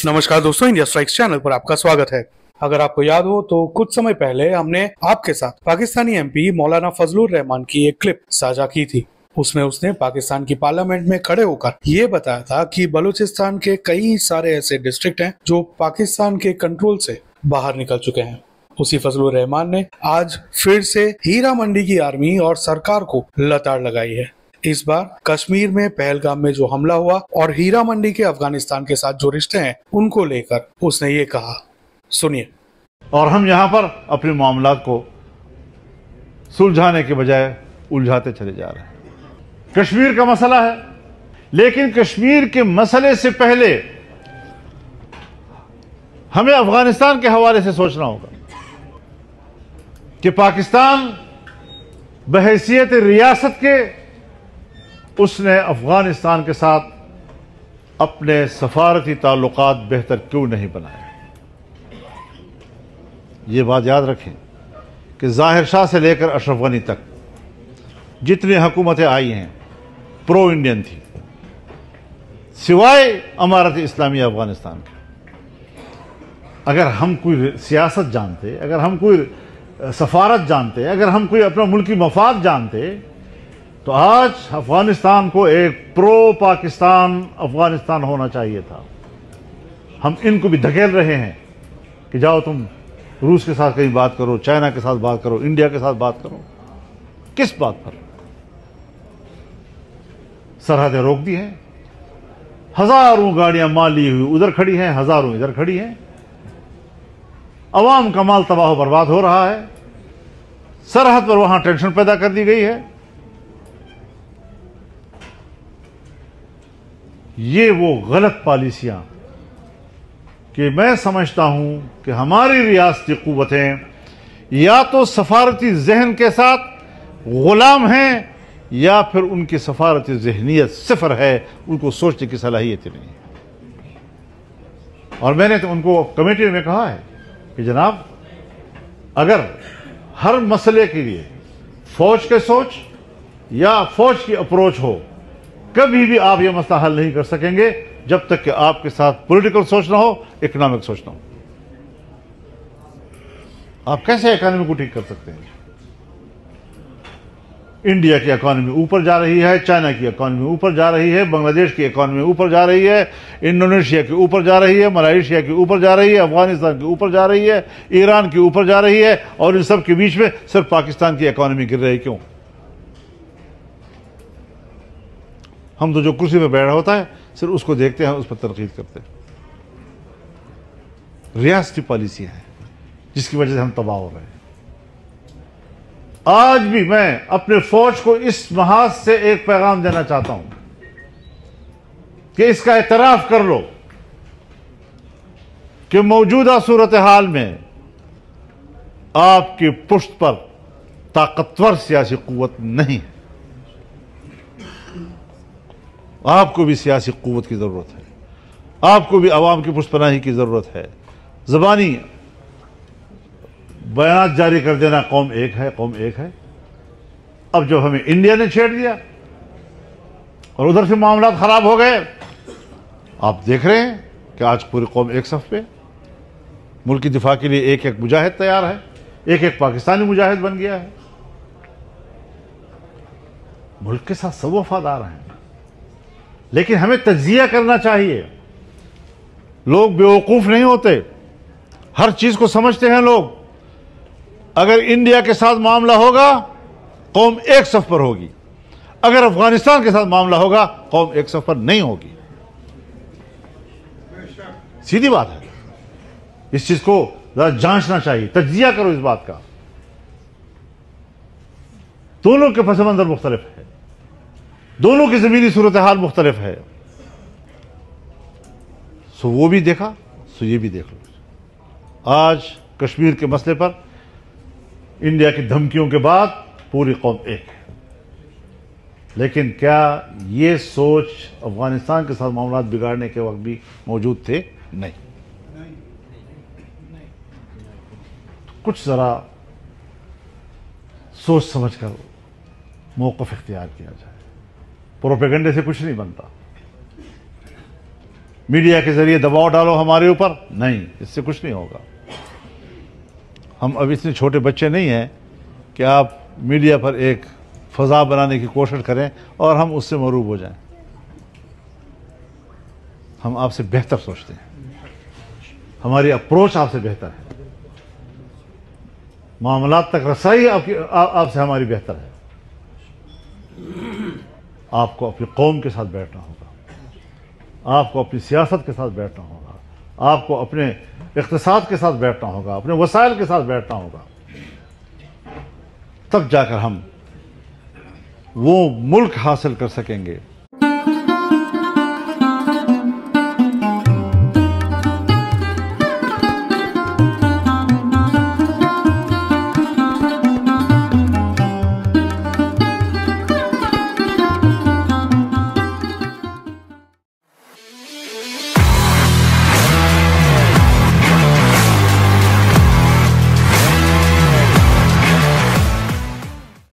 नमस्कार दोस्तों, India strikes channel पर आपका स्वागत है। अगर आपको याद हो तो कुछ समय पहले हमने आपके साथ पाकिस्तानी एमपी मौलाना फजलुर रहमान की एक क्लिप साझा की थी। उसमें उसने पाकिस्तान की पार्लियामेंट में खड़े होकर ये बताया था कि बलूचिस्तान के कई सारे ऐसे डिस्ट्रिक्ट हैं जो पाकिस्तान के कंट्रोल से बाहर निकल चुके हैं। उसी फजलुर रहमान ने आज फिर से हीरा मंडी की आर्मी और सरकार को लताड़ लगाई है। इस बार कश्मीर में पहलगाम में जो हमला हुआ और हीरा मंडी के अफगानिस्तान के साथ जो रिश्ते हैं उनको लेकर उसने ये कहा, सुनिए। और हम यहाँ पर अपने मामलात को सुलझाने के बजाय उलझाते चले जा रहे हैं। कश्मीर का मसला है, लेकिन कश्मीर के मसले से पहले हमें अफगानिस्तान के हवाले से सोचना होगा कि पाकिस्तान बहैसियत रियासत के उसने अफगानिस्तान के साथ अपने सफारती ताल्लुकात बेहतर क्यों नहीं बनाए। ये बात याद रखें कि ज़ाहिर शाह से लेकर अशरफ गनी तक जितनी हुकूमतें आई हैं प्रो इंडियन थी, सिवाय अमारत इस्लामी अफगानिस्तान के। अगर हम कोई सियासत जानते, अगर हम कोई सफारत जानते, अगर हम कोई अपना मुल्की मफाद जानते, तो आज अफगानिस्तान को एक प्रो पाकिस्तान अफगानिस्तान होना चाहिए था। हम इनको भी धकेल रहे हैं कि जाओ तुम रूस के साथ कहीं बात करो, चाइना के साथ बात करो, इंडिया के साथ बात करो। किस बात पर? सरहदें रोक दी हैं, हजारों गाड़ियां माल ली हुई उधर खड़ी हैं, हजारों इधर खड़ी हैं, अवाम का माल तबाह बर्बाद हो रहा है, सरहद पर वहां टेंशन पैदा कर दी गई है। ये वो गलत पॉलिसियां कि मैं समझता हूं कि हमारी रियासती कुव्वतें या तो सफारती जहन के साथ गुलाम हैं या फिर उनकी सफारती जहनीत सिफर है, उनको सोचने की सलाहियत नहीं है। और मैंने तो उनको कमेटी में कहा है कि जनाब, अगर हर मसले के लिए फौज के सोच या फौज की अप्रोच हो, कभी भी आप यह मसला हल नहीं कर सकेंगे जब तक कि आपके साथ पॉलिटिकल सोच ना हो, इकोनॉमिक सोच ना हो। आप कैसे इकोनॉमी को ठीक कर सकते हैं? इंडिया की इकोनॉमी ऊपर जा रही है, चाइना की इकोनॉमी ऊपर जा रही है, बांग्लादेश की इकोनॉमी ऊपर जा रही है, इंडोनेशिया की ऊपर जा रही है, मलेशिया की ऊपर जा रही है, अफगानिस्तान की ऊपर जा रही है, ईरान की ऊपर जा रही है, और इन सब के बीच में सिर्फ पाकिस्तान की इकोनॉमी गिर रही। क्यों? हम तो जो कुर्सी में बैठा होता है सिर्फ उसको देखते हैं, उस पर तनकीद करते हैं। रियासती पॉलिसियां हैं जिसकी वजह से हम तबाह हो रहे हैं। आज भी मैं अपने फौज को इस महाज से एक पैगाम देना चाहता हूं कि इसका एतराफ कर लो कि मौजूदा सूरत हाल में आपकी पुष्ट पर ताकतवर सियासी कुव्वत नहीं है। आपको भी सियासी कुव्वत की जरूरत है, आपको भी अवाम की पुष्टपनाही की जरूरत है। ज़बानी बयान जारी कर देना कौम एक है, कौम एक है। अब जो हमें इंडिया ने छेड़ दिया और उधर से मामला खराब हो गए, आप देख रहे हैं कि आज पूरी कौम एक सफ पे, मुल्क की दिफा के लिए एक एक मुजाहिद तैयार है, एक एक पाकिस्तानी मुजाहिद बन गया है। मुल्क के साथ सब वफादार हैं, लेकिन हमें तज्जिया करना चाहिए। लोग बेवकूफ नहीं होते, हर चीज को समझते हैं लोग। अगर इंडिया के साथ मामला होगा, कौम एक सफ पर होगी। अगर अफगानिस्तान के साथ मामला होगा, कौम एक सफ पर नहीं होगी। सीधी बात है। इस चीज को जरा जांचना चाहिए, तज्जिया करो इस बात का। दोनों के पस मंजर मुख्तलिफ है, दोनों की जमीनी सूरत हाल मुख्तलिफ है। सो वो भी देखा, सो ये भी देख लो। आज कश्मीर के मसले पर इंडिया की धमकियों के बाद पूरी कौम एक है। लेकिन क्या ये सोच अफगानिस्तान के साथ मामला बिगाड़ने के वक्त भी मौजूद थे? नहीं। कुछ जरा सोच समझकर मौक़िफ़ इख्तियार किया जाए। प्रोपेगेंडे से कुछ नहीं बनता। मीडिया के जरिए दबाव डालो हमारे ऊपर, नहीं, इससे कुछ नहीं होगा। हम अब इतने छोटे बच्चे नहीं हैं कि आप मीडिया पर एक फ़ज़ा बनाने की कोशिश करें और हम उससे मरूब हो जाएं। हम आपसे बेहतर सोचते हैं, हमारी अप्रोच आपसे बेहतर है, मामलात तक रसाई आपसे हमारी बेहतर है। आपको अपनी कौम के साथ बैठना होगा, आपको अपनी सियासत के साथ बैठना होगा, आपको अपने इक़्तिसाद के साथ बैठना होगा, अपने वसाइल के साथ बैठना होगा। तब जाकर हम वो मुल्क हासिल कर सकेंगे